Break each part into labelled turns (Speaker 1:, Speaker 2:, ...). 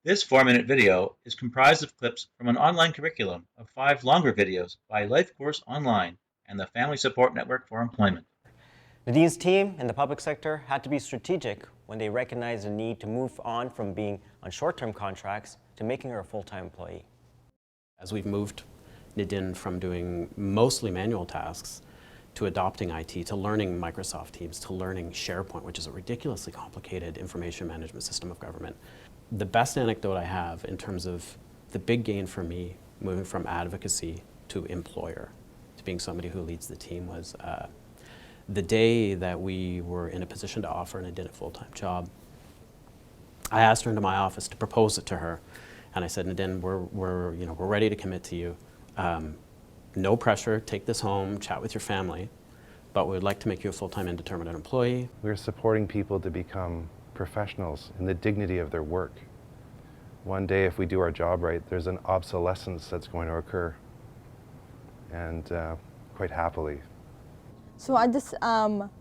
Speaker 1: This 4-minute video is comprised of clips from an online curriculum of 5 longer videos by Life Course Online and the Family Support Network for Employment.
Speaker 2: Nadine's team in the public sector had to be strategic when they recognized the need to move on from being on short-term contracts to making her a full-time employee.
Speaker 3: As we've moved Nadine from doing mostly manual tasks to adopting IT, to learning Microsoft Teams, to learning SharePoint, which is a ridiculously complicated information management system of government. The best anecdote I have in terms of the big gain for me moving from advocacy to employer, to being somebody who leads the team, was the day that we were in a position to offer Nadine a full-time job. I asked her into my office to propose it to her, and I said, Nadine, we're ready to commit to you. No pressure, take this home, chat with your family, but we would like to make you a full-time indeterminate employee.
Speaker 4: We're supporting people to become professionals in the dignity of their work. One day, if we do our job right, there's an obsolescence that's going to occur, and quite happily.
Speaker 5: So I just ask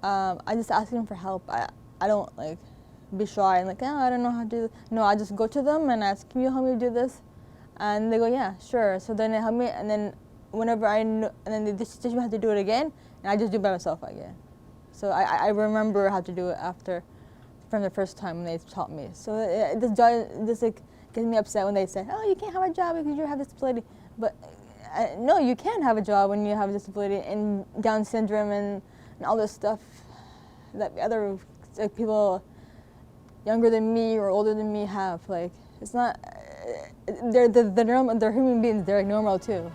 Speaker 5: them for help. I don't be shy and oh, I don't know how to do this. No, I just go to them and ask, can you help me do this? And they go, yeah, sure. So then they help me, and then whenever I know, and then they just teach me how to do it again, and I just do it by myself again. So I remember how to do it from the first time when they taught me. So this gets me upset when they say, oh, you can't have a job because you have a disability. But no, you can have a job when you have a disability and Down syndrome and all this stuff that other people younger than me or older than me have. It's not, they're normal, they're human beings, they're normal too.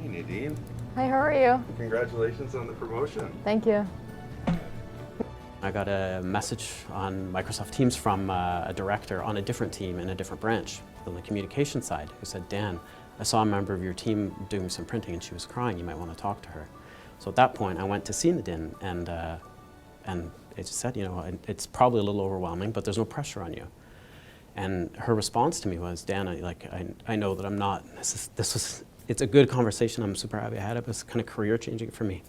Speaker 4: Hey Nadine.
Speaker 5: Hi, how are you?
Speaker 4: Congratulations on the promotion.
Speaker 5: Thank you.
Speaker 3: I got a message on Microsoft Teams from a director on a different team in a different branch on the communication side who said, Dan, I saw a member of your team doing some printing and she was crying, you might want to talk to her. So at that point I went to see Nadine and it just said, it's probably a little overwhelming, but there's no pressure on you. And her response to me was, Dan, I know that I'm not, it's a good conversation, I'm super happy I had it, but it's kind of career changing for me.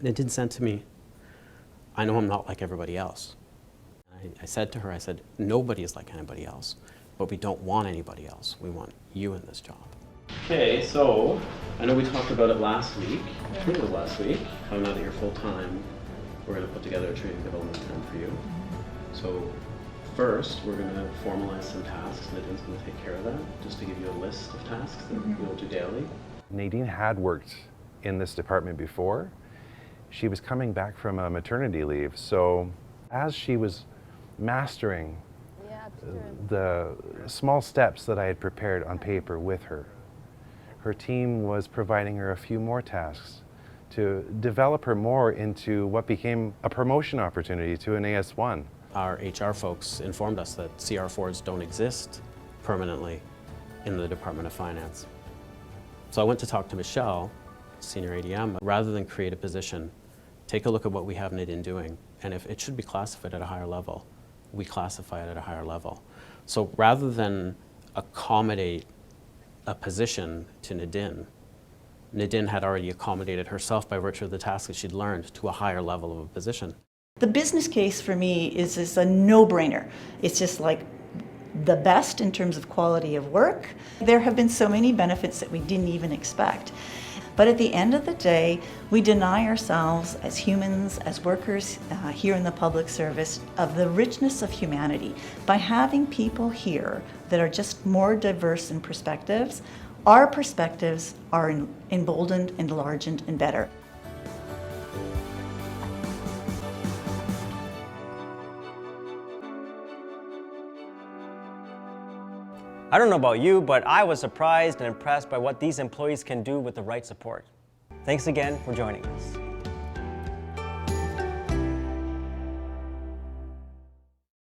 Speaker 3: Nadine said to me, I know I'm not like everybody else. I said to her, I said, nobody is like anybody else, but we don't want anybody else. We want you in this job. Okay, so I know we talked about it last week. I think it was last week. How now that you're full-time, we're going to put together a training development plan for you. So first, we're going to formalize some tasks. Nadine's going to take care of that, just to give you a list of tasks that you'll do daily. Nadine
Speaker 4: had worked in this department before. She was coming back from a maternity leave, so as she was mastering the small steps that I had prepared on paper with her, her team was providing her a few more tasks to develop her more into what became a promotion opportunity to an AS1.
Speaker 3: Our HR folks informed us that CR4s don't exist permanently in the Department of Finance. So I went to talk to Michelle, Senior ADM, rather than create a position, take a look at what we have Nadine doing, and if it should be classified at a higher level, we classify it at a higher level. So rather than accommodate a position to Nadine, Nadine had already accommodated herself by virtue of the tasks that she'd learned to a higher level of a position.
Speaker 6: The business case for me is a no-brainer. It's just like the best in terms of quality of work. There have been so many benefits that we didn't even expect. But at the end of the day, we deny ourselves as humans, as workers here in the public service, of the richness of humanity. By having people here that are just more diverse in perspectives, our perspectives are emboldened, enlarged, and better.
Speaker 2: I don't know about you, but I was surprised and impressed by what these employees can do with the right support. Thanks again for joining us.